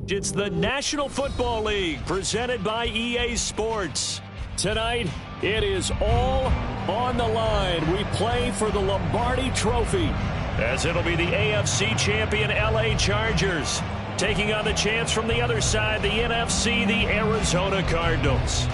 It's the National Football League presented by EA Sports. Tonight, it is all on the line. We play for the Lombardi Trophy, as it'll be the AFC champion LA Chargers taking on the chance from the other side, the NFC, the Arizona Cardinals.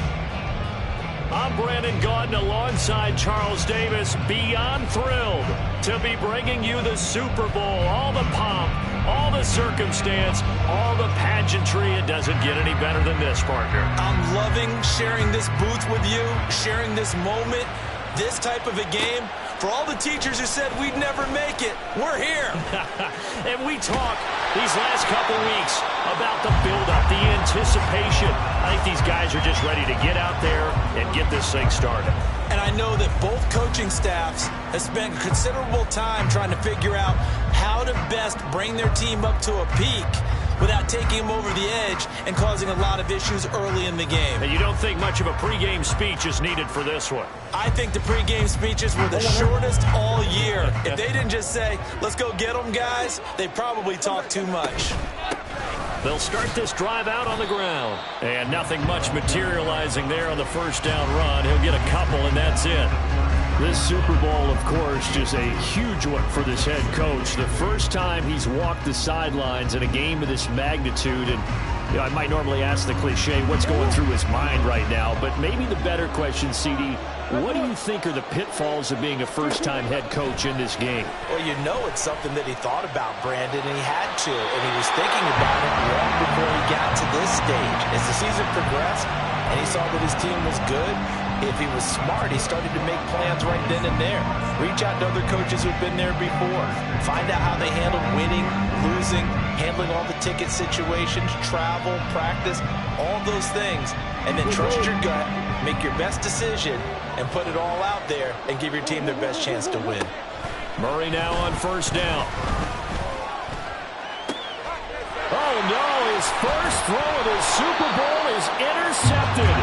I'm Brandon Gaudin alongside Charles Davis, beyond thrilled to be bringing you the Super Bowl. All the pomp, all the circumstance, all the pageantry. It doesn't get any better than this, partner. I'm loving sharing this booth with you, sharing this moment, this type of a game. For all the teachers who said we'd never make it, we're here. And we talk these last couple weeks about the build-up, the anticipation. I think these guys are just ready to get out there and get this thing started. And I know that both coaching staffs have spent considerable time trying to figure out how to best bring their team up to a peak without taking them over the edge and causing a lot of issues early in the game. And you don't think much of a pregame speech is needed for this one? I think the pregame speeches were the shortest all year. If they didn't just say, let's go get them, guys, they probably talked too much. They'll start this drive out on the ground. And nothing much materializing there on the first down run. He'll get a couple, and that's it. This Super Bowl, of course, just a huge one for this head coach. The first time he's walked the sidelines in a game of this magnitude. And you know, I might normally ask the cliche, what's going through his mind right now? But maybe the better question, CD, what do you think are the pitfalls of being a first-time head coach in this game? Well, you know it's something that he thought about, Brandon, and he had to. And he was thinking about it long before he got to this stage. As the season progressed and he saw that his team was good, if he was smart, he started to make plans right then and there. Reach out to other coaches who've been there before. Find out how they handled winning, losing, handling all the ticket situations, travel, practice, all those things. And then trust your gut, make your best decision, and put it all out there and give your team their best chance to win. Murray now on first down. Oh, no, his first throw of the Super Bowl is intercepted.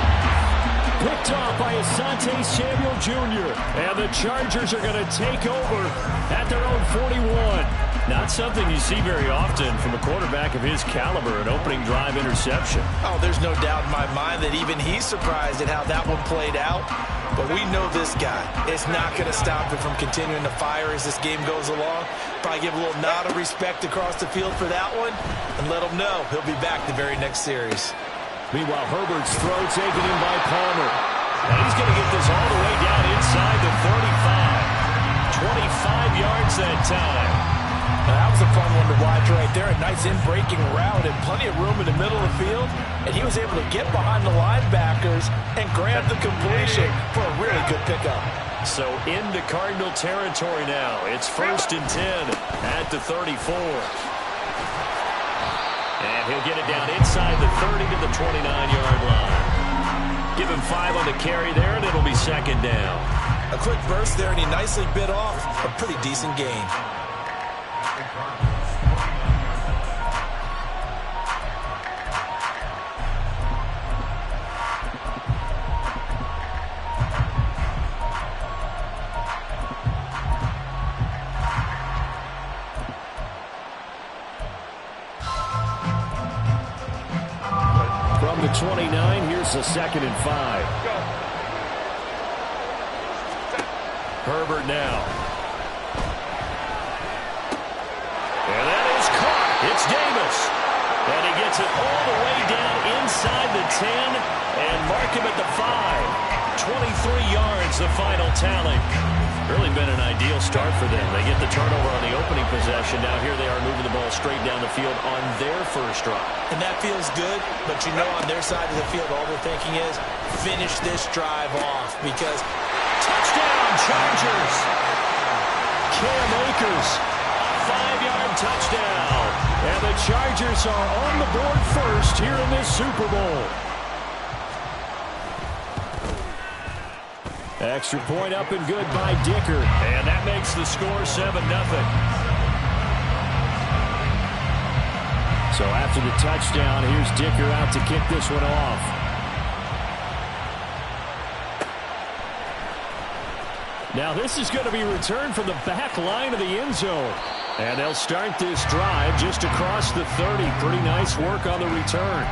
Picked off by Asante Samuel Jr. And the Chargers are going to take over at their own 41. Not something you see very often from a quarterback of his caliber, an opening drive interception. Oh, there's no doubt in my mind that even he's surprised at how that one played out. But we know this guy. It's not going to stop him from continuing to fire as this game goes along. Probably give a little nod of respect across the field for that one and let him know he'll be back the very next series. Meanwhile, Herbert's throw taken in by Palmer. And he's going to get this all the way down inside the 35. 25 yards that time. Now, that was a fun one to watch right there. A nice in-breaking route and plenty of room in the middle of the field. And he was able to get behind the linebackers and grab the completion for a really good pickup. So into Cardinal territory now. It's 1st and 10 at the 34. And he'll get it down inside the 30 to the 29-yard line. Give him 5 on the carry there, and it'll be 2nd down. A quick burst there, and he nicely bit off a pretty decent gain. From the 29, here's the 2nd and 5. Herbert now. And that is caught. It's Davis. And he gets it all the way down inside the 10 and mark him at the 5. 23 yards, the final tally. Really been an ideal start for them. They get the turnover on the opening possession. Now here they are moving the ball straight down the field on their first drive. And that feels good, but you know on their side of the field all they're thinking is finish this drive off because touchdown Chargers. Cam Akers, 5-yard touchdown. And the Chargers are on the board first here in this Super Bowl. Extra point up and good by Dicker. And that makes the score 7-0. So after the touchdown, here's Dicker out to kick this one off. Now this is going to be returned from the back line of the end zone. And they'll start this drive just across the 30. Pretty nice work on the return.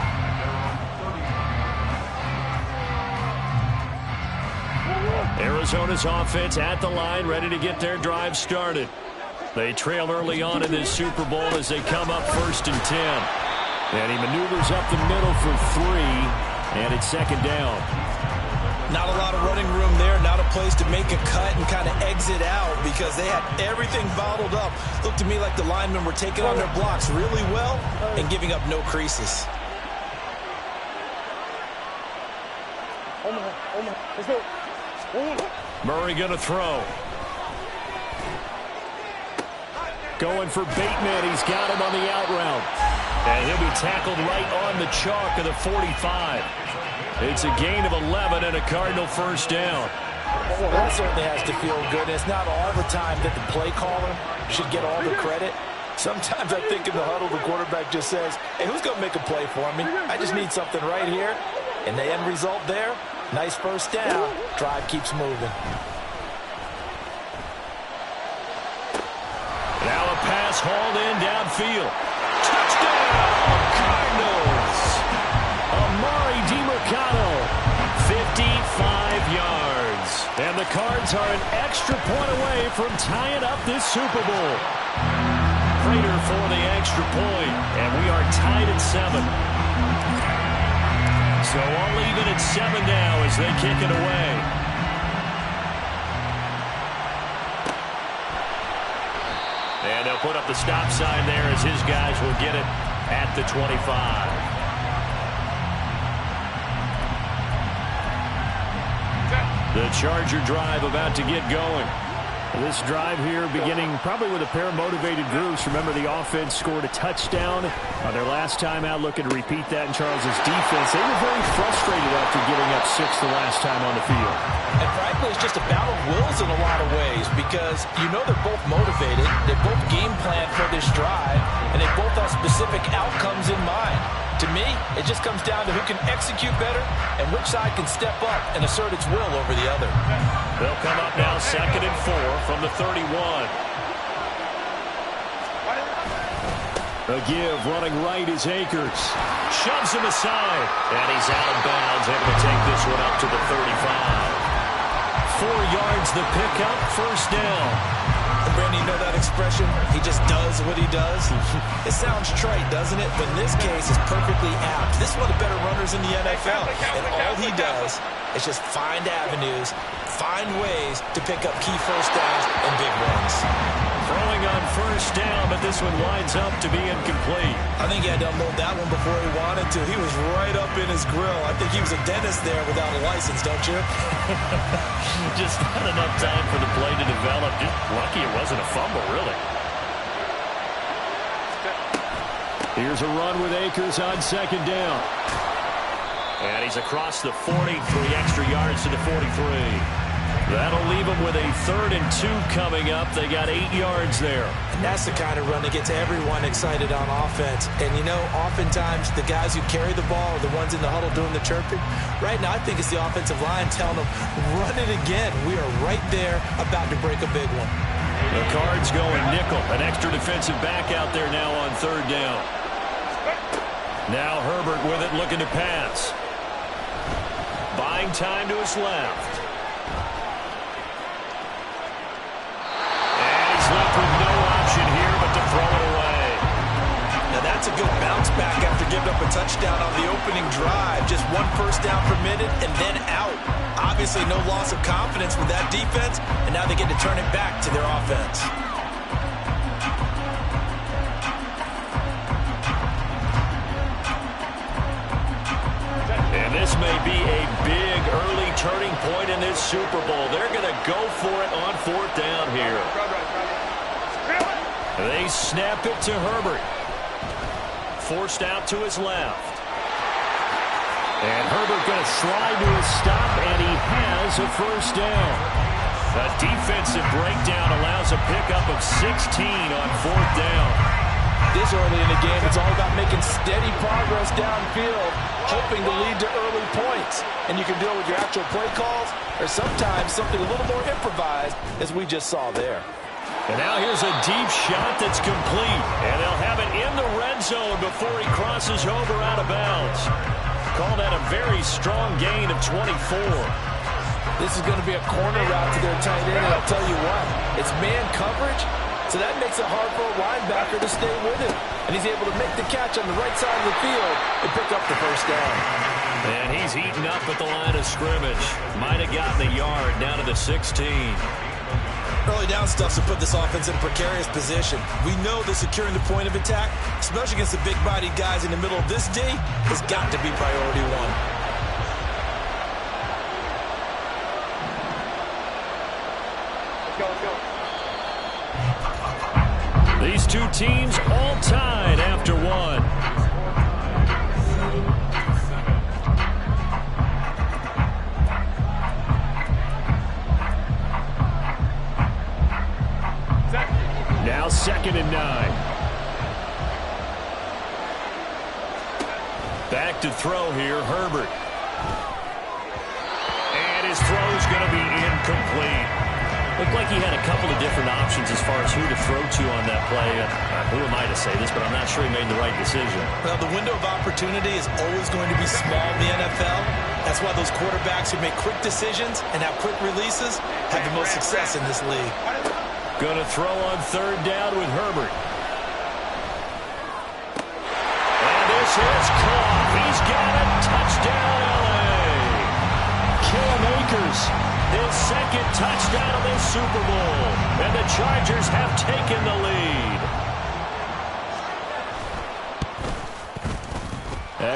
Arizona's offense at the line, ready to get their drive started. They trail early on in this Super Bowl as they come up 1st and 10. And he maneuvers up the middle for 3, and it's 2nd down. Not a lot of running room there, not a place to make a cut and kind of exit out because they had everything bottled up. Looked to me like the linemen were taking on their blocks really well and giving up no creases. Murray going to throw. Going for Bateman. He's got him on the out route. And he'll be tackled right on the chalk of the 45. It's a gain of 11 and a Cardinal 1st down. Well, that certainly has to feel good. It's not all the time that the play caller should get all the credit. Sometimes I think in the huddle, the quarterback just says, hey, who's going to make a play for me? I just need something right here. And the end result there, nice 1st down. Drive keeps moving. Now a pass hauled in downfield. Touchdown, Cardinals. Amari DiMercado, 55 yards. And the Cards are an extra point away from tying up this Super Bowl. Prater for the extra point, and we are tied at 7. So all even at 7 now as they kick it away. And they'll put up the stop sign there as his guys will get it at the 25. The Charger drive about to get going. This drive here beginning probably with a pair of motivated groups. Remember, the offense scored a touchdown on their last time out, looking to repeat that in Charles's defense. They were very frustrated after giving up 6 the last time on the field. And frankly, it's just a battle of wills in a lot of ways because you know they're both motivated, they both game plan for this drive, and they both have specific outcomes in mind. To me, it just comes down to who can execute better and which side can step up and assert its will over the other. They'll come up now 2nd and 4 from the 31. A give running right is Akers. Shoves him aside. And he's out of bounds, able to take this one up to the 35. 4 yards the pickup, 1st down. Brandon, you know that expression? He just does what he does. It sounds trite, doesn't it? But in this case, it's perfectly apt. This is one of the better runners in the NFL. And all he does is just find avenues, find ways to pick up key 1st downs and big runs. Throwing on 1st down, but this one winds up to be incomplete. I think he had to unload that one before he wanted to. He was right up in his grill. I think he was a dentist there without a license, don't you? Just not enough time for the play to develop. Just lucky it wasn't a fumble, really. Here's a run with Akers on 2nd down. And he's across the 40, 3 extra yards to the 43. That'll leave them with a 3rd and 2 coming up. They got 8 yards there. And that's the kind of run that gets everyone excited on offense. And, you know, oftentimes the guys who carry the ball are the ones in the huddle doing the chirping. Right now, I think it's the offensive line telling them, run it again. We are right there about to break a big one. The Cards going nickel. An extra defensive back out there now on 3rd down. Now Herbert with it, looking to pass. Buying time to his left. Left with no option here but to throw it away. Now that's a good bounce back after giving up a touchdown on the opening drive. Just 1 1st down permitted and then out. Obviously no loss of confidence with that defense, and now they get to turn it back to their offense. And this may be a big early turning point in this Super Bowl. They're going to go for it on 4th down here. They snap it to Herbert. Forced out to his left. And Herbert going to slide to his stop, and he has a 1st down. A defensive breakdown allows a pickup of 16 on 4th down. This early in the game, it's all about making steady progress downfield, hoping to lead to early points. And you can do it with your actual play calls or sometimes something a little more improvised, as we just saw there. And now here's a deep shot that's complete. And they'll have it in the red zone before he crosses over out of bounds. Call that a very strong gain of 24. This is going to be a corner route to their tight end, and I'll tell you what, it's man coverage, so that makes it hard for a linebacker to stay with him. And he's able to make the catch on the right side of the field and pick up the first down. And he's eaten up at the line of scrimmage. Might have gotten a yard down to the 16. Early down stuffs to put this offense in a precarious position. We know that securing the point of attack, especially against the big-bodied guys in the middle of this D, has got to be priority one. These two teams all tied after one. Now 2nd and 9. Back to throw here, Herbert. And his throw's going to be incomplete. Looked like he had a couple of different options as far as who to throw to on that play. Who am I to say this, but I'm not sure he made the right decision. Well, the window of opportunity is always going to be small in the NFL. That's why those quarterbacks who make quick decisions and have quick releases have the most success in this league. Going to throw on 3rd down with Herbert. And this is caught. He's got it. Touchdown, L.A. Cam Akers, his 2nd touchdown of this Super Bowl. And the Chargers have taken the lead.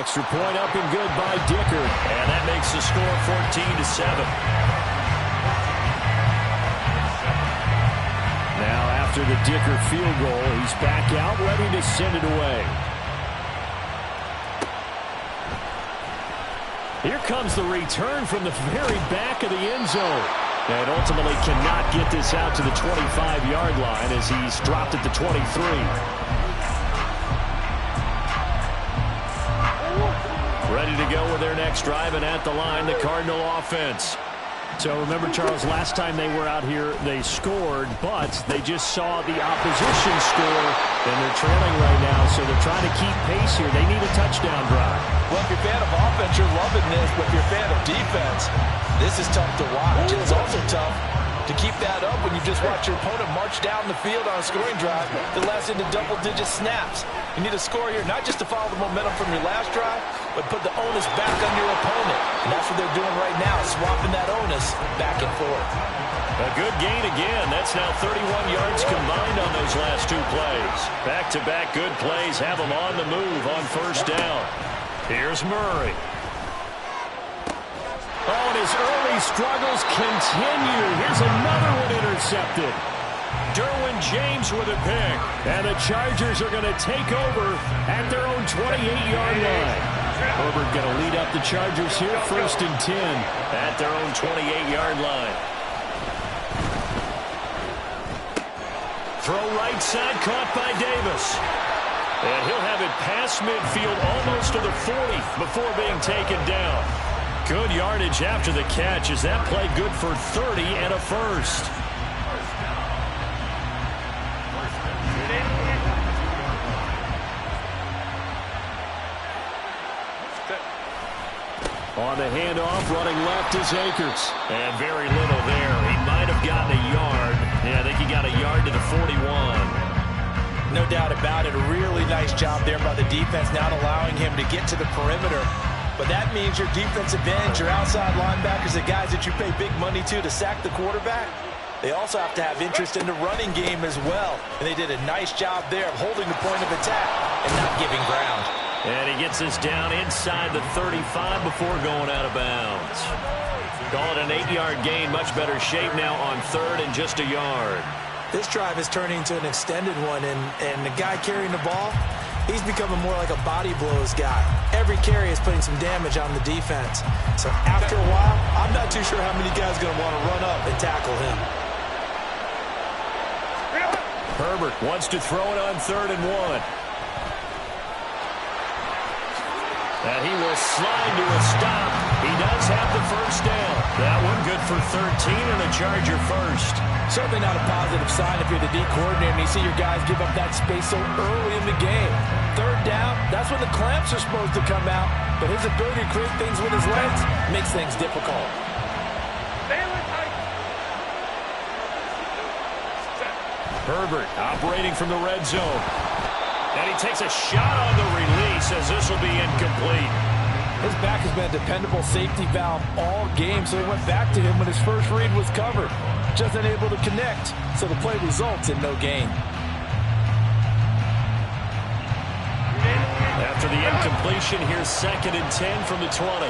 Extra point up and good by Dicker. And that makes the score 14-7. Now after the Dicker field goal, he's back out, ready to send it away. Here comes the return from the very back of the end zone. And ultimately cannot get this out to the 25-yard line as he's dropped at the 23. Ready to go with their next drive, and at the line, the Cardinal offense. So remember, Charles, last time they were out here, they scored, but they just saw the opposition score, and they're trailing right now, so they're trying to keep pace here. They need a touchdown drive. Well, if you're a fan of offense, you're loving this, but if you're a fan of defense, this is tough to watch. It's also tough to keep that up when you just watch your opponent march down the field on a scoring drive that lasts into double-digit snaps. You need a score here, not just to follow the momentum from your last drive, but put the onus back on your opponent. And that's what they're doing right now, swapping that onus back and forth. A good gain again. That's now 31 yards combined on those last two plays. Back-to-back good plays have them on the move on 1st down. Here's Murray. Oh, and his early struggles continue. Here's another one intercepted. Derwin James with a pick. And the Chargers are going to take over at their own 28-yard line. Herbert going to lead up the Chargers here, 1st and 10 at their own 28-yard line. Throw right side, caught by Davis. And he'll have it past midfield, almost to the 40 before being taken down. Good yardage after the catch. Is that play good for 30 and a first? On the handoff, running left is Akers. And very little there. He might have gotten a yard. Yeah, I think he got a yard to the 41. No doubt about it. A really nice job there by the defense, not allowing him to get to the perimeter. But that means your defensive ends, your outside linebackers, the guys that you pay big money to sack the quarterback, they also have to have interest in the running game as well. And they did a nice job there of holding the point of attack and not giving ground. And he gets this down inside the 35 before going out of bounds. Call it an 8-yard gain. Much better shape now on 3rd and just a yard. This drive is turning into an extended one, and the guy carrying the ball, he's becoming more like a body blows guy. Every carry is putting some damage on the defense. So after a while, I'm not too sure how many guys are going to want to run up and tackle him. Herbert wants to throw it on 3rd and 1. And he will slide to a stop. He does have the first down. That one good for 13 and a Charger first. Certainly not a positive sign if you're the D coordinator and you see your guys give up that space so early in the game. Third down, that's when the clamps are supposed to come out. But his ability to create things with his legs makes things difficult. Herbert operating from the red zone. And he takes a shot on the release as this will be incomplete. His back has been a dependable safety valve all game, so he went back to him when his first read was covered. Just unable to connect, so the play results in no gain. After the incompletion, here's 2nd and 10 from the 20.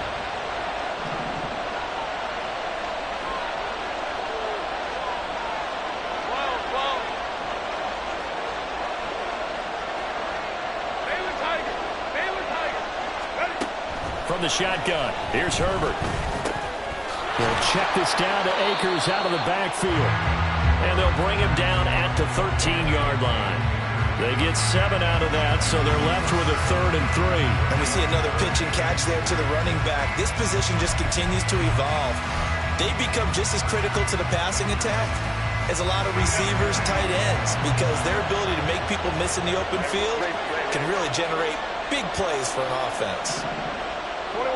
From the shotgun, here's Herbert. They'll check this down to Akers out of the backfield. And they'll bring him down at the 13-yard line. They get 7 out of that, so they're left with a 3rd and 3. And we see another pitch and catch there to the running back. This position just continues to evolve. They become just as critical to the passing attack as a lot of receivers, tight ends, because their ability to make people miss in the open field can really generate big plays for an offense. 21.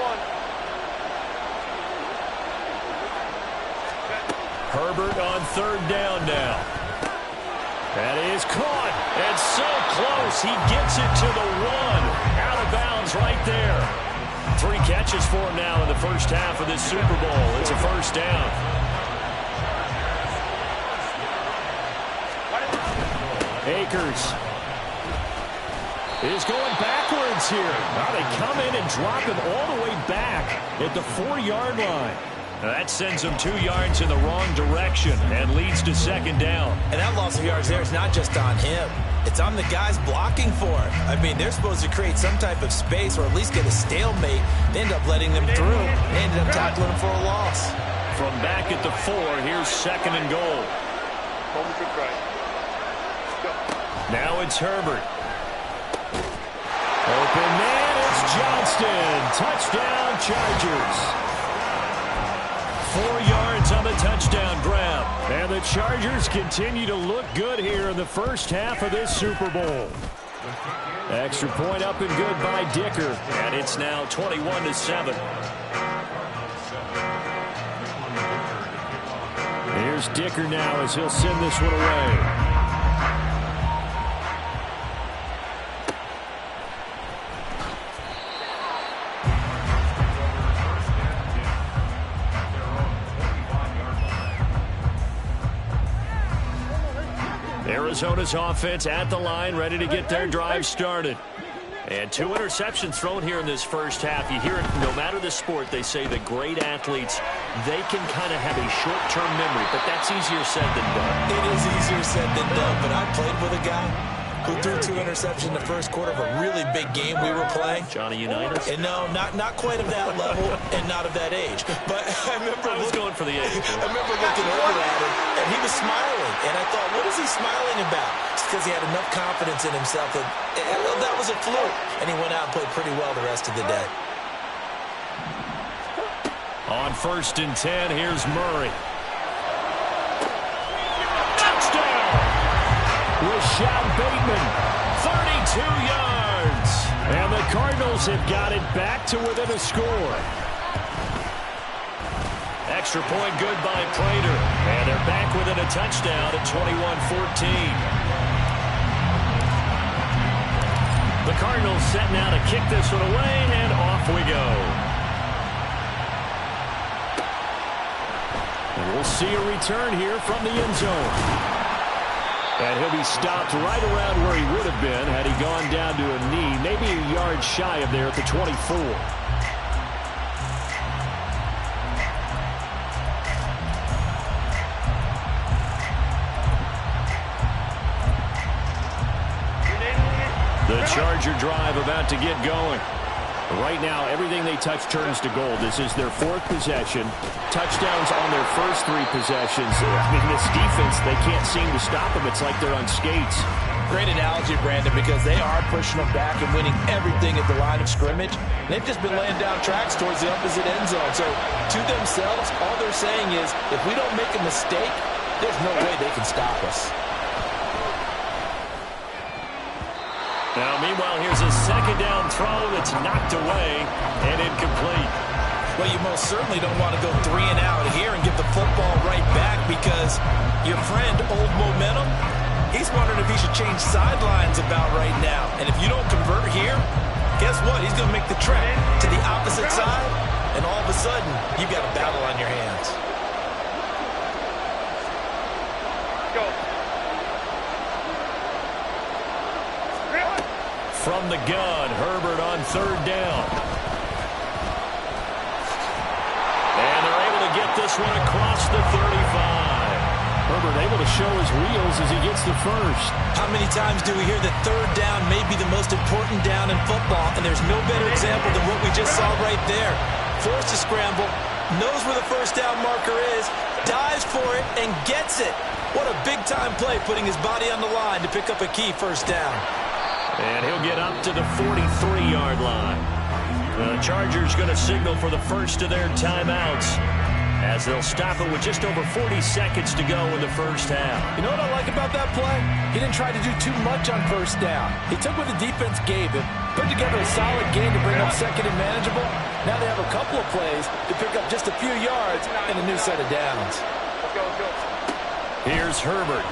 Herbert on 3rd down now. That is caught, and so close. He gets it to the 1. Out of bounds right there. 3 catches for him now in the first half of this Super Bowl. It's a first down. Akers is going backwards here. Now they come in and drop him all the way back at the 4-yard line. That sends him 2 yards in the wrong direction and leads to 2nd down. And that loss of yards there is not just on him. It's on the guys blocking for him. I mean, they're supposed to create some type of space or at least get a stalemate. They end up letting them through. They ended up tackling him for a loss. From back at the 4, here's 2nd and goal. Now it's Herbert. Open man, it's Johnston. Touchdown, Chargers. 4 yards on the touchdown grab. And the Chargers continue to look good here in the first half of this Super Bowl. Extra point up and good by Dicker. And it's now 21-7. Here's Dicker now as he'll send this one away. Arizona's offense at the line, ready to get their drive started. And 2 interceptions thrown here in this first half. You hear it no matter the sport, they say the great athletes, they can kind of have a short-term memory, but that's easier said than done. It is easier said than done, but I played with a guy who threw 2 interceptions in the first quarter of a really big game we were playing. Johnny Unitas? And no, not quite of that level and not of that age. But I was going for the age. I remember looking over at him, and he was smiling. And I thought, what is he smiling about? It's because he had enough confidence in himself that that was a fluke. And he went out and played pretty well the rest of the day. On 1st and 10, here's Murray. Touchdown! Rashad Bateman, 32 yards. And the Cardinals have got it back to within a score. Extra point good by Prater. And they're back within a touchdown at 21-14. The Cardinals set now to kick this one away, and off we go. And we'll see a return here from the end zone. And he'll be stopped right around where he would have been had he gone down to a knee, maybe a yard shy of there at the 24. The Charger drive about to get going. Right now, everything they touch turns to gold. This is their 4th possession. Touchdowns on their first 3 possessions. I mean, this defense, they can't seem to stop them. It's like they're on skates. Great analogy, Brandon, because they are pushing them back and winning everything at the line of scrimmage. They've just been laying down tracks towards the opposite end zone. So to themselves, all they're saying is, if we don't make a mistake, there's no way they can stop us. Now, meanwhile, here's a 2nd down throw that's knocked away and incomplete. Well, you most certainly don't want to go 3 and out here and get the football right back, because your friend, Old Momentum, he's wondering if he should change sidelines about right now. And if you don't convert here, guess what? He's going to make the trek to the opposite side, and all of a sudden, you've got a battle on your hands. Go. From the gun, Herbert on 3rd down. And they're able to get this one across the 35. Herbert able to show his wheels as he gets the first. How many times do we hear that 3rd down may be the most important down in football, and there's no better example than what we just saw right there. Forced to scramble, knows where the 1st down marker is, dives for it, and gets it. What a big-time play, putting his body on the line to pick up a key 1st down. And he'll get up to the 43-yard line. The Chargers going to signal for the first of their timeouts, as they'll stop it with just over 40 seconds to go in the first half. You know what I like about that play? He didn't try to do too much on 1st down. He took what the defense gave him, put together a solid game to bring up 2nd and manageable. Now they have a couple of plays to pick up just a few yards and a new set of downs. Let's go, let's go. Here's Herbert.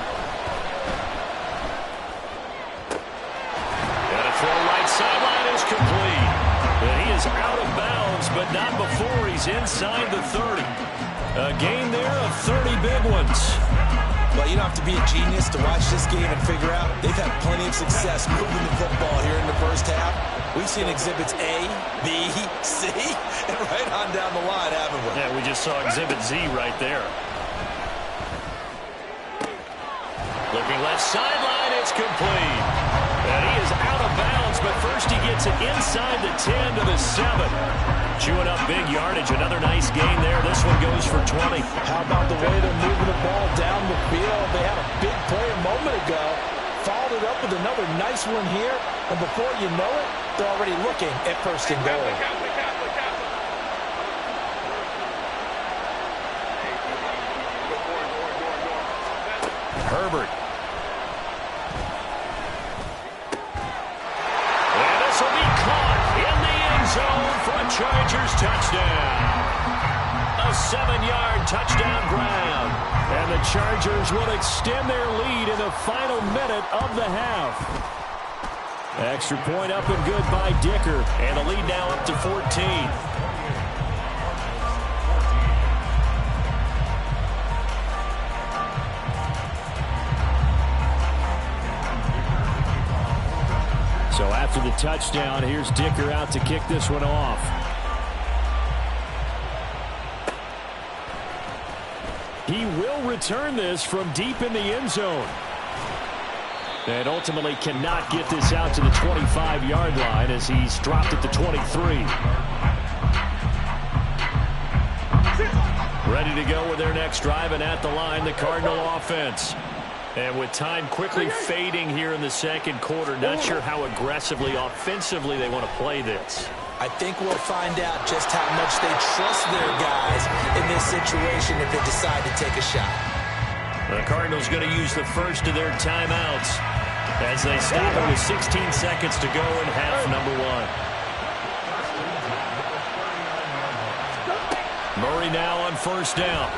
And a throw right sideline is complete. And he is out of bounds, but not before he's inside the 30. A gain there of 30 big ones. Well, you don't have to be a genius to watch this game and figure out they've had plenty of success moving the football here in the first half. We've seen exhibits A, B, C, and right on down the line, haven't we? Yeah, we just saw exhibit Z right there. Looking left sideline, it's complete. And he is out of bounds, but first he gets it inside the 10 to the 7. Chewing up big yardage. Another nice gain there. This one goes for 20. How about the way they're moving the ball down the field? They had a big play a moment ago. Followed it up with another nice one here. And before you know it, they're already looking at 1st and goal. Herbert. And this will be caught in the end zone for a Chargers touchdown. A 7-yard touchdown grab. And the Chargers will extend their lead in the final minute of the half. Extra point up and good by Dicker. And the lead now up to 14. So after the touchdown, here's Dicker out to kick this one off. He will return this from deep in the end zone. And ultimately cannot get this out to the 25-yard line as he's dropped at the 23. Ready to go with their next drive, and at the line, the Cardinal offense. And with time quickly fading here in the second quarter, not sure how aggressively, offensively they want to play this. I think we'll find out just how much they trust their guys in this situation if they decide to take a shot. The Cardinals going to use the first of their timeouts as they stop it with 16 seconds to go in half number 1. Murray now on 1st down.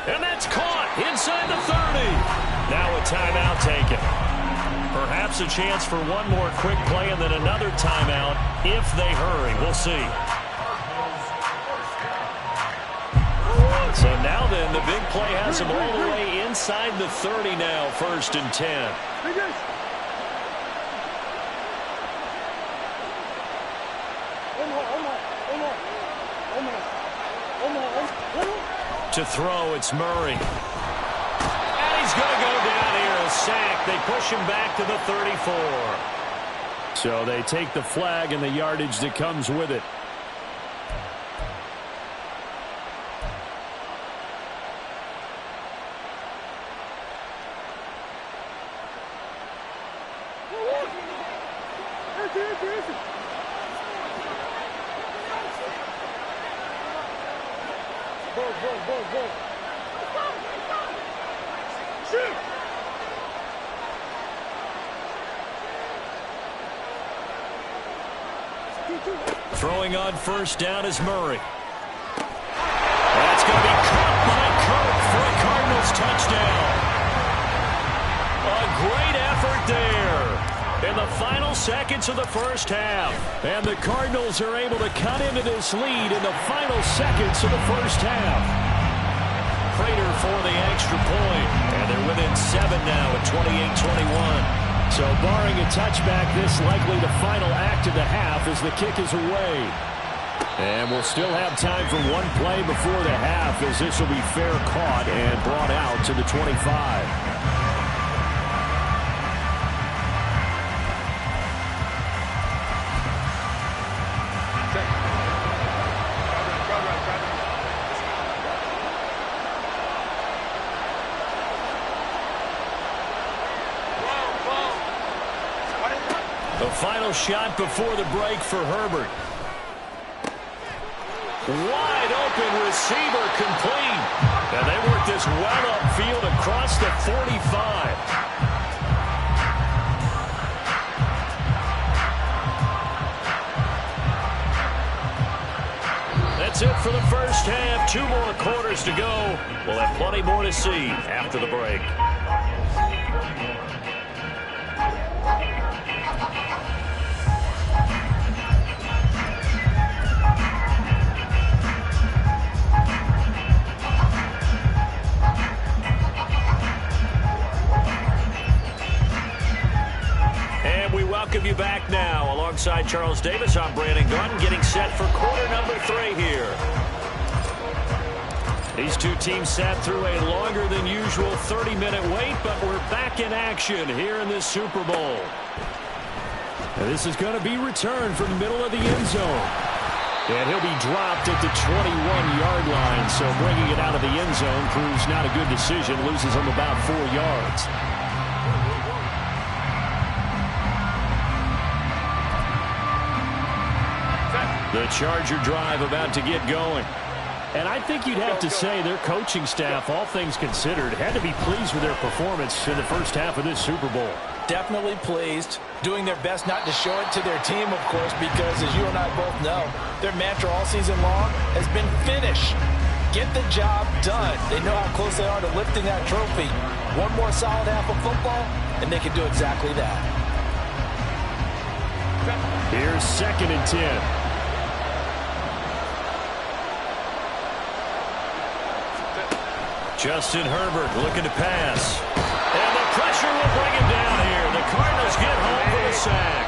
And that's caught inside the 30. Now a timeout taken. Perhaps a chance for one more quick play and then another timeout if they hurry. We'll see. So now then, the big play has them all the way inside the 30 now, 1st and 10. To throw, it's Murray. And he's going to go down here. A sack. They push him back to the 34. So they take the flag and the yardage that comes with it. Throwing on first down is Murray. That's going to be caught by Kirk for a Cardinals touchdown. A great effort there in the final seconds of the first half. And the Cardinals are able to cut into this lead in the final seconds of the first half. Prater for the extra point. And they're within 7 now at 28-21. So barring a touchback, this likely the final act of the half as the kick is away. And we'll still have time for one play before the half as this will be fair caught and brought out to the 25. The final shot before the break for Herbert. Wide open receiver complete. And they work this well upfield across the 45. That's it for the first half. 2 more quarters to go. We'll have plenty more to see after the break. Welcome you back now. Alongside Charles Davis, I'm Brandon Gaudin, getting set for quarter number 3 here. These two teams sat through a longer than usual 30-minute wait, but we're back in action here in this Super Bowl. And this is going to be returned from the middle of the end zone. And he'll be dropped at the 21-yard line, so bringing it out of the end zone proves not a good decision, loses him about 4 yards. The Charger drive about to get going. And I think you'd have to say their coaching staff, all things considered, had to be pleased with their performance in the first half of this Super Bowl. Definitely pleased, doing their best not to show it to their team, of course, because as you and I both know, their mantra all season long has been finish. Get the job done. They know how close they are to lifting that trophy. One more solid half of football, and they can do exactly that. Here's 2nd and 10. Justin Herbert looking to pass. And the pressure will bring him down here. The Cardinals get home for the sack.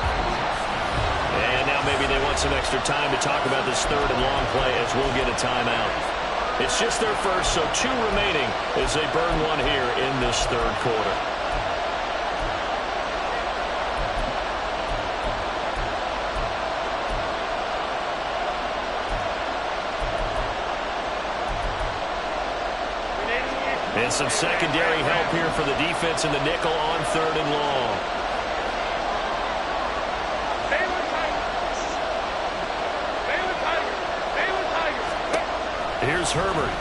And now maybe they want some extra time to talk about this 3rd and long play as we'll get a timeout. It's just their first, so 2 remaining as they burn one here in this 3rd quarter. And some secondary help here for the defense in the nickel on 3rd and long. Here's Herbert.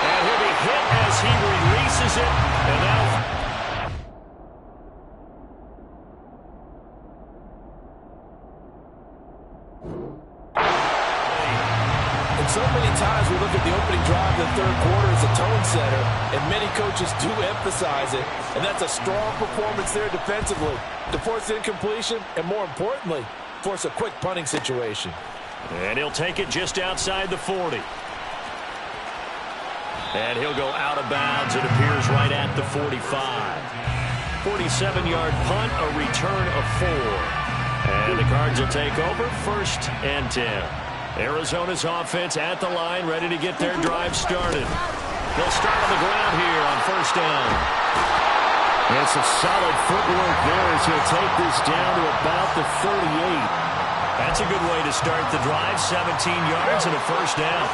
And he'll be hit as he releases it. And now... So many times we look at the opening drive of the 3rd quarter as a tone setter, and many coaches do emphasize it, and that's a strong performance there defensively to force incompletion and, more importantly, force a quick punting situation. And he'll take it just outside the 40. And he'll go out of bounds, it appears, right at the 45. 47-yard punt, a return of 4. And the Cards will take over 1st and 10. Arizona's offense at the line, ready to get their drive started. They'll start on the ground here on 1st down. It's a solid footwork there as he'll take this down to about the 38. That's a good way to start the drive. 17 yards and a first down.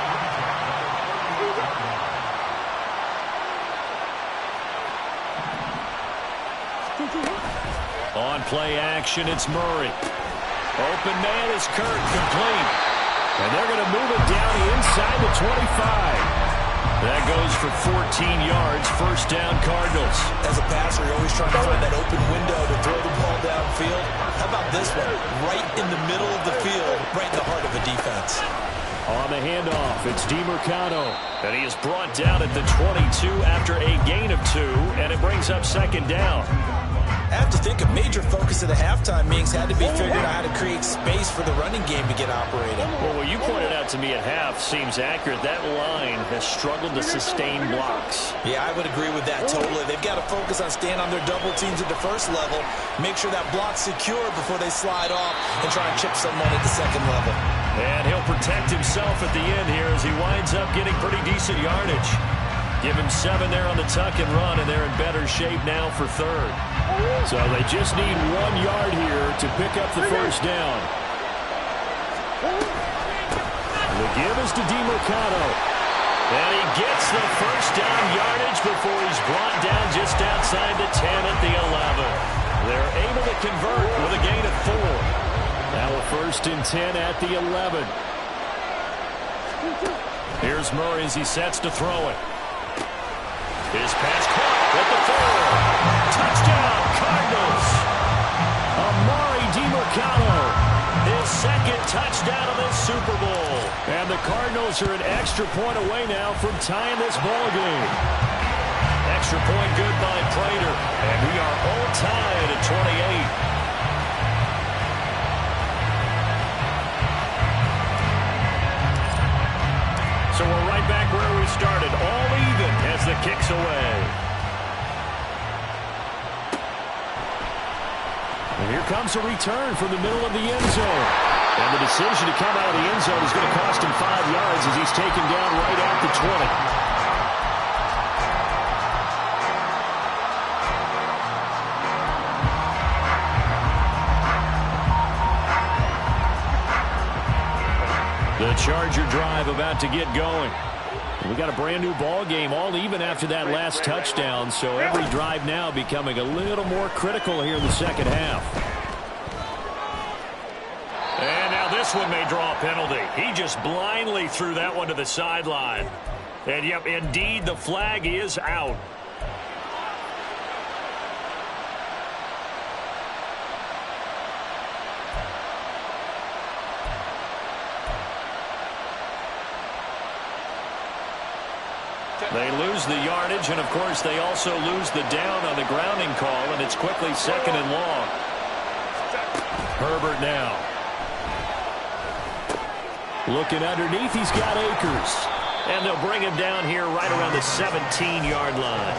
On play action, it's Murray. Open man is Kirk, complete. And they're going to move it down inside the 25. That goes for 14 yards, first down Cardinals. As a passer, you're always trying to find that open window to throw the ball downfield. How about this one? Right in the middle of the field, right in the heart of a defense. On the handoff, it's DeMercado. And he is brought down at the 22 after a gain of 2, and it brings up second down. I have to think a major focus of the halftime meetings had to be figuring out how to create space for the running game to get operating. Well, what you pointed out to me at half seems accurate. That line has struggled to sustain blocks. Yeah, I would agree with that totally. They've got to focus on staying on their double teams at the first level, make sure that block's secure before they slide off and try and chip someone at the second level. And he'll protect himself at the end here as he winds up getting pretty decent yardage. Give him 7 there on the tuck and run, and they're in better shape now for third. So they just need 1 yard here to pick up the first down. The give is to DeMercado. And he gets the first down yardage before he's brought down just outside the 10 at the 11. They're able to convert with a gain of 4. Now a first and 10 at the 11. Here's Murray as he sets to throw it. His pass caught at the 4. Touchdown, Cardinals. Amari DeMercado, his second touchdown of the Super Bowl. And the Cardinals are an extra point away now from tying this ball game. Extra point good by Prater. And we are all tied at 28. So we're right back where we started, all even as the kick's away. And here comes a return from the middle of the end zone. And the decision to come out of the end zone is going to cost him 5 yards as he's taken down right at the 20. The Charger drive about to get going. We got a brand new ball game, all even after that last touchdown, so every drive now becoming a little more critical here in the second half. And now this one may draw a penalty. He just blindly threw that one to the sideline. And yep, indeed, the flag is out. They lose the yardage, and of course they also lose the down on the grounding call, and it's quickly second and long. Herbert now. Looking underneath, he's got Akers. And they'll bring him down here right around the 17-yard line.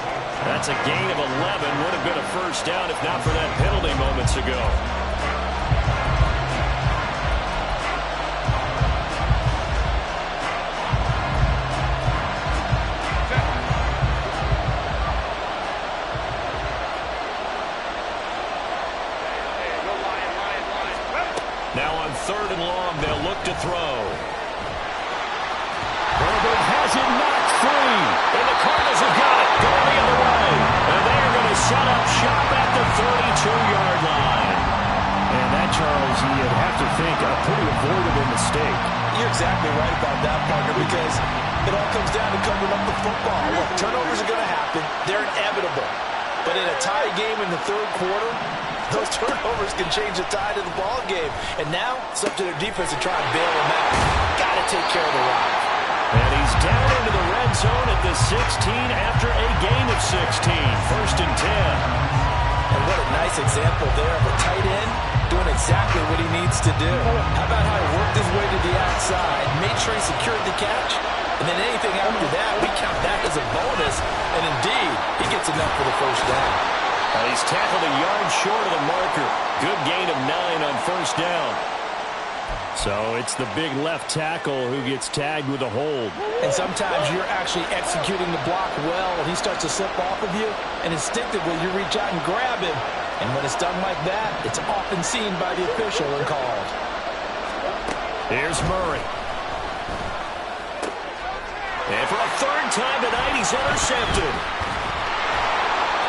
That's a gain of 11. Would have been a first down if not for that penalty moments ago. Now on third and long, they'll look to throw. Herbert has it knocked free. And the Cardinals have got it. Going the other way. And they are going to set up shop at the 32-yard line. And that, Charles, you'd have to think a pretty avoidable mistake. You're exactly right about that, partner, because it all comes down to covering up the football. Look, turnovers are going to happen. They're inevitable. But in a tie game in the third quarter, those turnovers can change the tide of the ball game. And now it's up to their defense to try and bail them out. Got to take care of the rock. And he's down into the red zone at the 16 after a gain of 16. First and 10. And what a nice example there of a tight end doing exactly what he needs to do. How about how he worked his way to the outside, made sure he secured the catch, and then anything after that, we count that as a bonus. And indeed, he gets enough for the first down. He's tackled a yard short of the marker. Good gain of 9 on first down. So it's the big left tackle who gets tagged with a hold. And sometimes you're actually executing the block well, and he starts to slip off of you, and instinctively you reach out and grab him. And when it's done like that, it's often seen by the official and called. Here's Murray. And for a third time tonight, he's intercepted.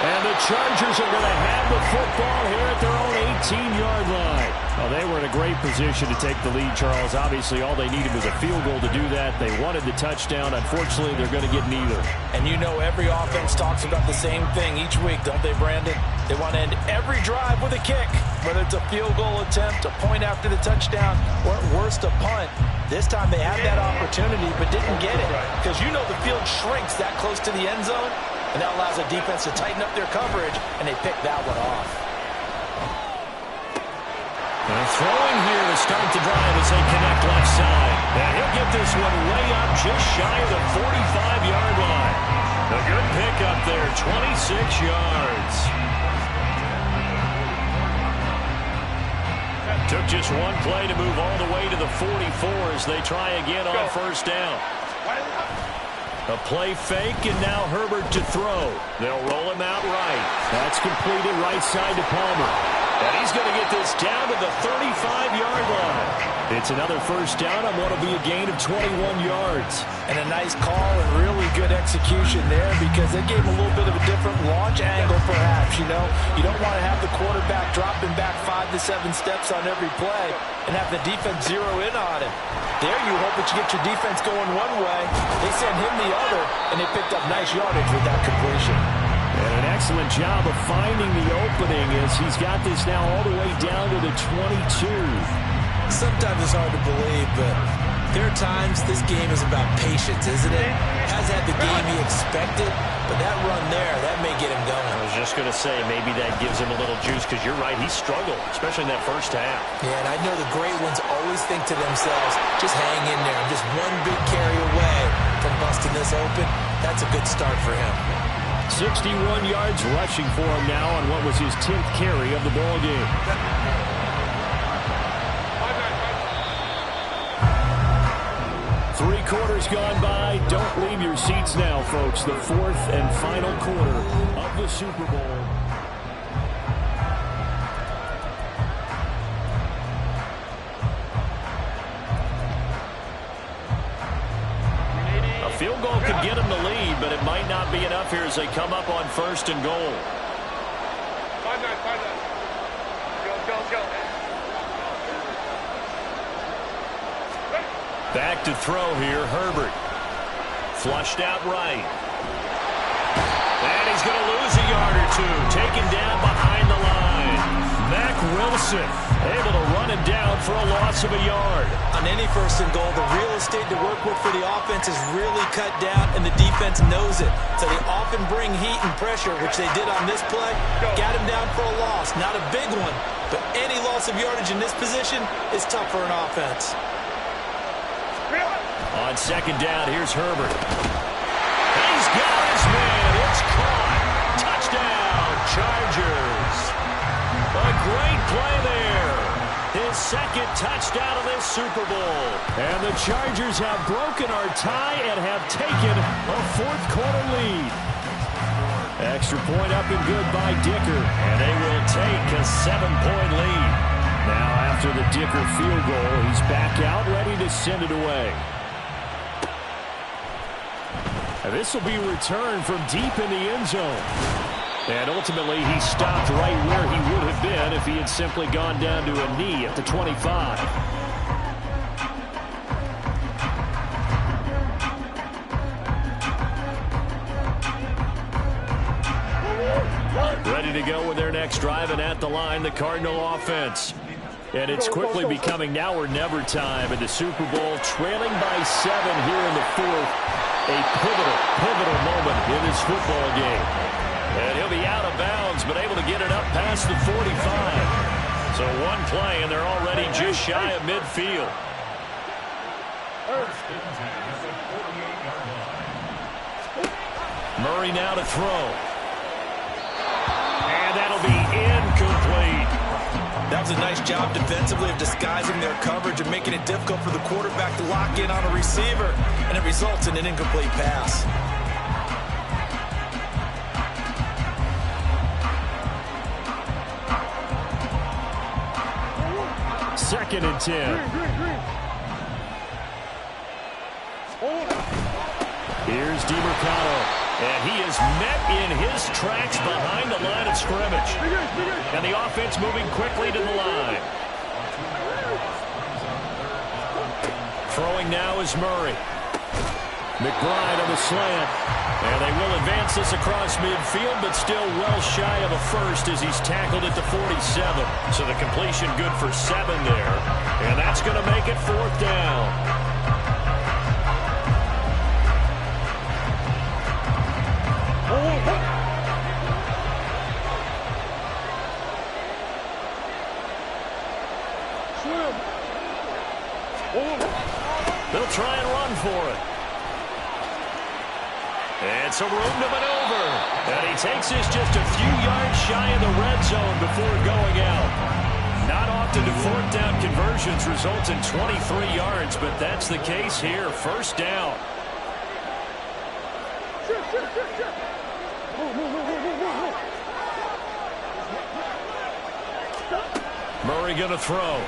And the Chargers are going to have the football here at their own 18-yard line. Well, they were in a great position to take the lead, Charles. Obviously, all they needed was a field goal to do that. They wanted the touchdown. Unfortunately, they're going to get neither. And you know every offense talks about the same thing each week, don't they, Brandon? They want to end every drive with a kick, whether it's a field goal attempt, a point after the touchdown, or at worst, a punt. This time they had that opportunity but didn't get it because you know the field shrinks that close to the end zone, and that allows the defense to tighten up their coverage, and they pick that one off. And throwing here to start the drive as they connect left side. And he'll get this one way up just shy of the 45-yard line. A good pickup there, 26 yards. Took just one play to move all the way to the 44 as they try again on first down. A play fake, and now Herbert to throw. They'll roll him out right. That's completed right side to Palmer. And he's going to get this down to the 35-yard line. It's another first down on what will be a gain of 21 yards. And a nice call and really good execution there because they gave him a little bit of a different launch angle perhaps, you know. You don't want to have the quarterback dropping back 5 to 7 steps on every play and have the defense zero in on him. There you hope that you get your defense going one way. They send him the other, and they picked up nice yardage with that completion. And an excellent job of finding the opening as he's got this now all the way down to the 22. Sometimes it's hard to believe, but there are times this game is about patience, isn't it? Hasn't had the game he expected, but that run there, that may get him going. I was just going to say, maybe that gives him a little juice because you're right, he struggled, especially in that first half. Yeah, and I know the great ones always think to themselves, just hang in there. I'm just one big carry away from busting this open. That's a good start for him. 61 yards rushing for him now on what was his 10th carry of the ball game. Three quarters gone by. Don't leave your seats now, folks. The fourth and final quarter of the Super Bowl. A field goal could get them the lead, but it might not be enough here as they come up on first and goal. Go. Back to throw here, Herbert. Flushed out right. And he's going to lose a yard or two. Taken down behind the line. Mack Wilson able to run him down for a loss of a yard. On any first and goal, the real estate to work with for the offense is really cut down, and the defense knows it. So they often bring heat and pressure, which they did on this play. Got him down for a loss. Not a big one, but any loss of yardage in this position is tough for an offense. On second down, here's Herbert. He's got his man. It's caught. Touchdown, Chargers. A great play there. His second touchdown of this Super Bowl. And the Chargers have broken our tie and have taken a fourth quarter lead. Extra point up and good by Dicker. And they will take a 7-point lead. Now after the Dicker field goal, he's back out ready to send it away. And this will be returned from deep in the end zone. And ultimately, he stopped right where he would have been if he had simply gone down to a knee at the 25. Ready to go with their next drive, and at the line, the Cardinal offense. And it's quickly becoming now or never time in the Super Bowl, trailing by 7 here in the fourth. A pivotal moment in this football game. And he'll be out of bounds, but able to get it up past the 45. So one play, and they're already just shy of midfield. Murray now to throw. And that'll be incomplete. That That was a nice job defensively of disguising their coverage and making it difficult for the quarterback to lock in on a receiver, and it results in an incomplete pass. Second and 10. Here's DiMercato, and he is met in his tracks behind the line of scrimmage. And the offense moving quickly to the line. Throwing now is Murray. McBride on the slant. And they will advance this across midfield, but still well shy of a first as he's tackled at the 47. So the completion good for 7 there. And that's going to make it 4th down. They'll try and run for it. And some room to maneuver. And he takes this just a few yards shy of the red zone before going out. Not often do 4th down conversions result in 23 yards, but that's the case here. 1st down. Murray going to throw.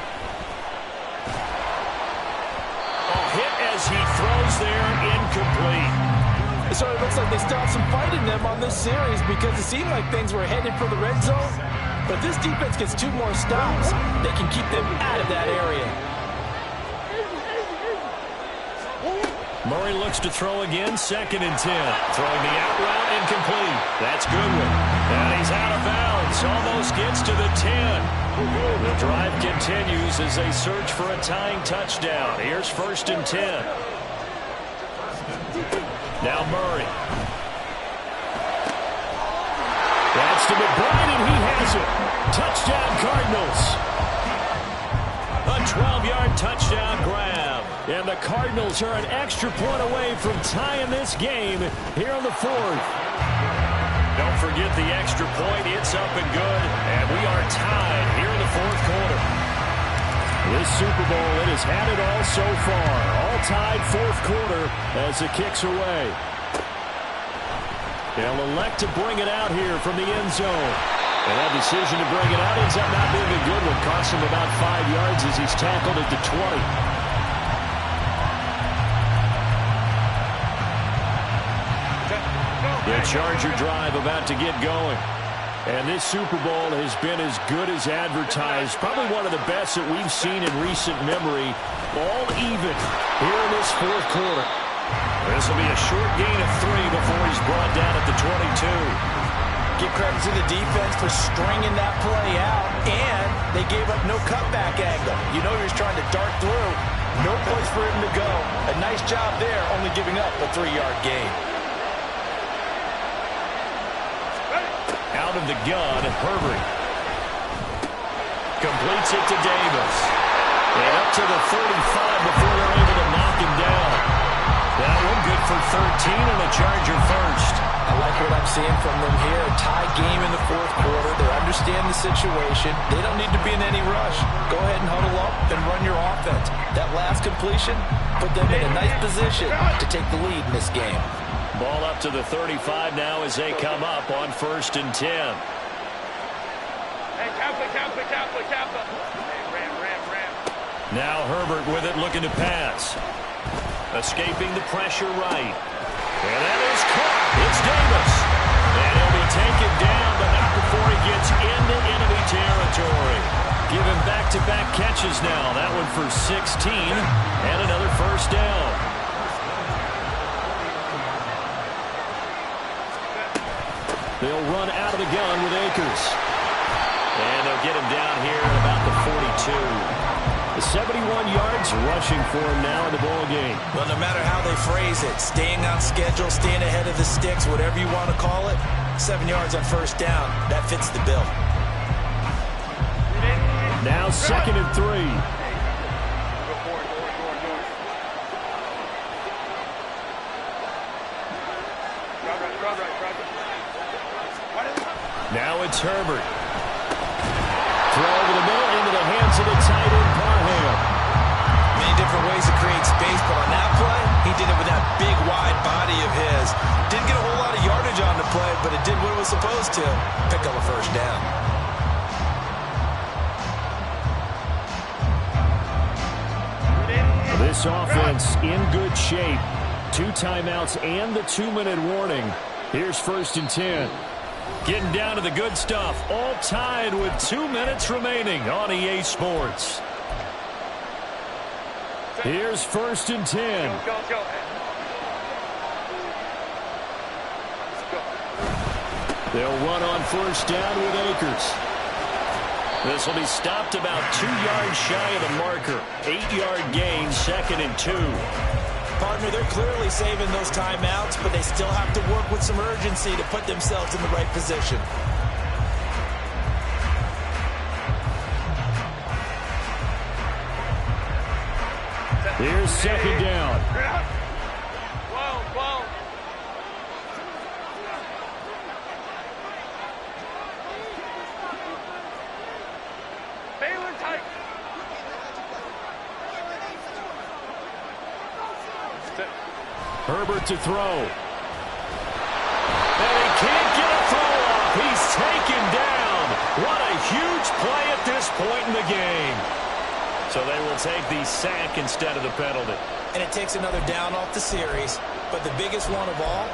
Hit as he throws there, incomplete. So it looks like they still have some fight in them on this series because it seemed like things were headed for the red zone. But if this defense gets 2 more stops, they can keep them out of that area. Murray looks to throw again, 2nd and 10. Throwing the out route, incomplete. That's Goodwin. And he's out of bounds. Almost gets to the 10. The drive continues as they search for a tying touchdown. Here's 1st and 10. Now Murray. That's to McBride, and he has it. Touchdown, Cardinals. A 12-yard touchdown grab. And the Cardinals are an extra point away from tying this game here on the 4th. Don't forget the extra point. It's up and good. And we are tied here in the 4th quarter. This Super Bowl, it has had it all so far. All tied 4th quarter as it kicks away. They'll elect to bring it out here from the end zone. And that decision to bring it out ends up not being a good one. Costs him about 5 yards as he's tackled at the 20. The Charger drive about to get going. And this Super Bowl has been as good as advertised. Probably one of the best that we've seen in recent memory. All even here in this 4th quarter. This will be a short gain of 3 before he's brought down at the 22. Give credit to the defense for stringing that play out, and they gave up no cutback angle. You know he was trying to dart through. No place for him to go. A nice job there, only giving up a 3-yard gain. Out of the gun, Herbert. Completes it to Davis. And up to the 35 before they're able to knock him down. That one good for 13 and a Charger first. I like what I'm seeing from them here. A tie game in the 4th quarter. They understand the situation. They don't need to be in any rush. Go ahead and huddle up and run your offense. That last completion put them in a nice position to take the lead in this game. Ball up to the 35 now as they come up on 1st and 10. Hey, Kappa. Hey, ram. Now Herbert with it, looking to pass. Escaping the pressure right. And that is caught. It's Davis. And he'll be taken down, but not before he gets into enemy territory. Give him back-to-back catches now. That one for 16 and another 1st down. They'll run out of the gun with Akers. And they'll get him down here at about the 42. The 71 yards rushing for him now in the ball game. Well, no matter how they phrase it, staying on schedule, staying ahead of the sticks, whatever you want to call it, 7 yards on 1st down, that fits the bill. Now 2nd and 3. Now it's Herbert. Throw over the middle into different ways to create space, but on that play, he did it with that big, wide body of his. Didn't get a whole lot of yardage on the play, but it did what it was supposed to. Pick up a first down. This offense in good shape. 2 timeouts and the 2-minute warning. Here's 1st and 10. Getting down to the good stuff. All tied with 2 minutes remaining on EA Sports. Here's 1st and 10. Go, go. They'll run on 1st down with Akers. This will be stopped about 2 yards shy of the marker. 8-yard gain, 2nd and 2. Partner, they're clearly saving those timeouts, but they still have to work with some urgency to put themselves in the right position. Here's 2nd down. Whoa. Baylor tight. Herbert to throw. And he can't get a throw off. He's taken down. What a huge play at this point in the game. So they will take the sack instead of the penalty. And it takes another down off the series. But the biggest one of all,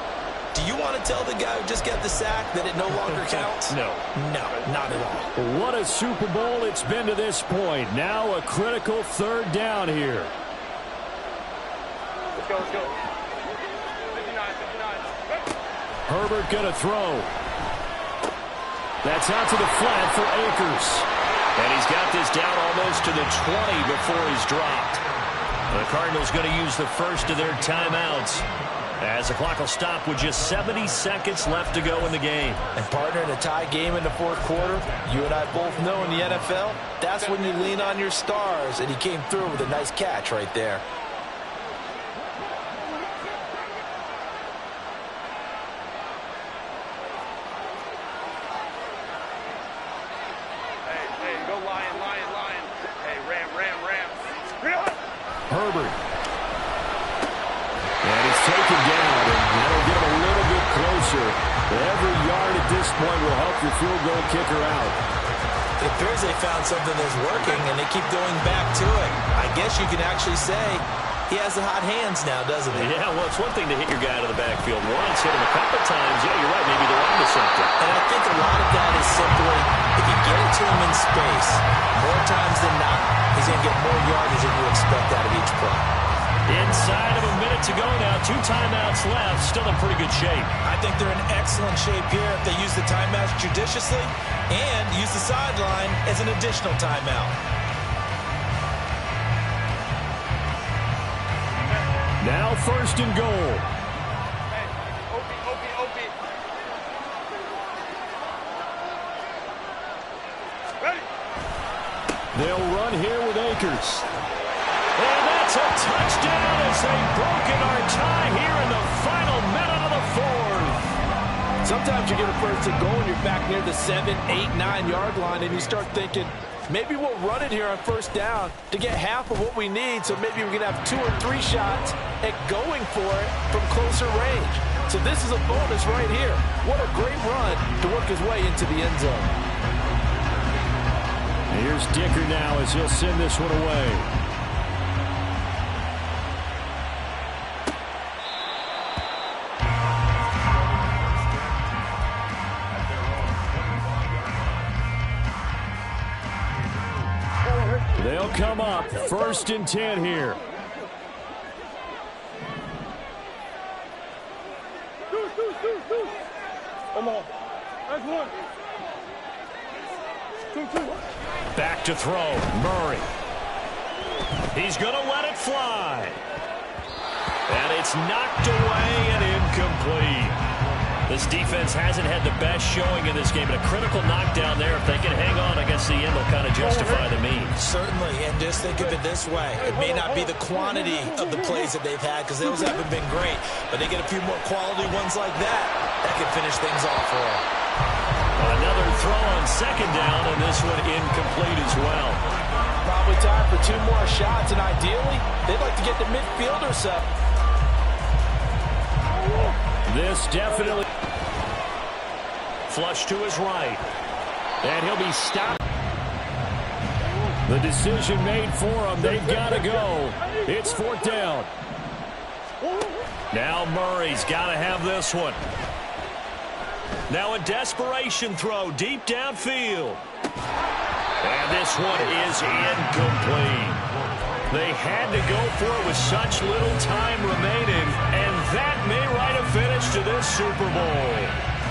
do you want to tell the guy who just got the sack that it no longer counts? No. No, not at all. What a Super Bowl it's been to this point. Now a critical 3rd down here. Let's go. 59. Herbert gonna throw. That's out to the flat for Akers. And he's got this down almost to the 20 before he's dropped. The Cardinals going to use the first of their timeouts as the clock will stop with just 70 seconds left to go in the game. And partner, in a tie game in the 4th quarter, you and I both know in the NFL, that's when you lean on your stars, and he came through with a nice catch right there. Hey, go lion. Hey, ram. Herbert. And he's taken down, and that'll get him a little bit closer. Every yard at this point will help your field goal kicker out. It appears they found something that's working, and they keep going back to it. I guess you can actually say he has the hot hands now, doesn't he? Yeah, well, it's one thing to hit your guy out of the backfield once, hit him a couple times. Yeah, you're right. Maybe they're onto something. And I think a lot of that is simply, if you get it to him in space, more times than not, he's going to get more yardage than you expect out of each play. Inside of a minute to go now. 2 timeouts left. Still in pretty good shape. I think they're in excellent shape here if they use the timeouts judiciously and use the sideline as an additional timeout. Now 1st and goal. Hey, Opie. Ready? They'll run here with Akers. And that's a touchdown as they've broken our tie here in the final minute of the 4th. Sometimes you get a 1st and goal and you're back near the 7, 8, 9-yard line, and you start thinking, maybe we'll run it here on 1st down to get half of what we need, so maybe we can have 2 or 3 shots at going for it from closer range. So this is a bonus right here. What a great run to work his way into the end zone. Here's Dicker now as he'll send this one away. They'll come up 1st and 10 here. Come on. That's 1. 2. Back to throw. Murray. He's going to let it fly. And it's knocked away and incomplete. This defense hasn't had the best showing in this game, but a critical knockdown there. If they can hang on, I guess the end will kind of justify the means. Certainly, and just think of it this way. It may not be the quantity of the plays that they've had, because those haven't been great, but they get a few more quality ones like that can finish things off for them. Another throw on 2nd down, and this one incomplete as well. Problem Probably time for 2 more shots, and ideally, they'd like to get the midfield or so. This definitely flush to his right. And he'll be stopped. The decision made for him. They've got to go. It's 4th down. Now Murray's got to have this one. Now a desperation throw deep downfield. And this one is incomplete. They had to go for it with such little time remaining, and that may write a finish to this Super Bowl.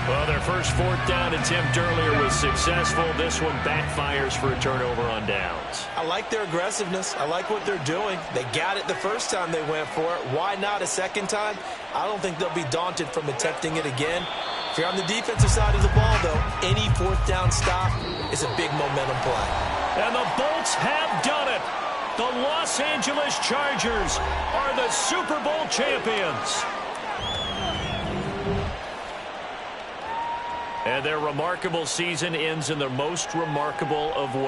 Well, their first 4th down attempt earlier was successful. This one backfires for a turnover on downs. I like their aggressiveness. I like what they're doing. They got it the first time they went for it. Why not a second time? I don't think they'll be daunted from attempting it again. If you're on the defensive side of the ball, though, any 4th down stop is a big momentum play. And the Bolts have done it. The Los Angeles Chargers are the Super Bowl champions. And their remarkable season ends in the most remarkable of ways.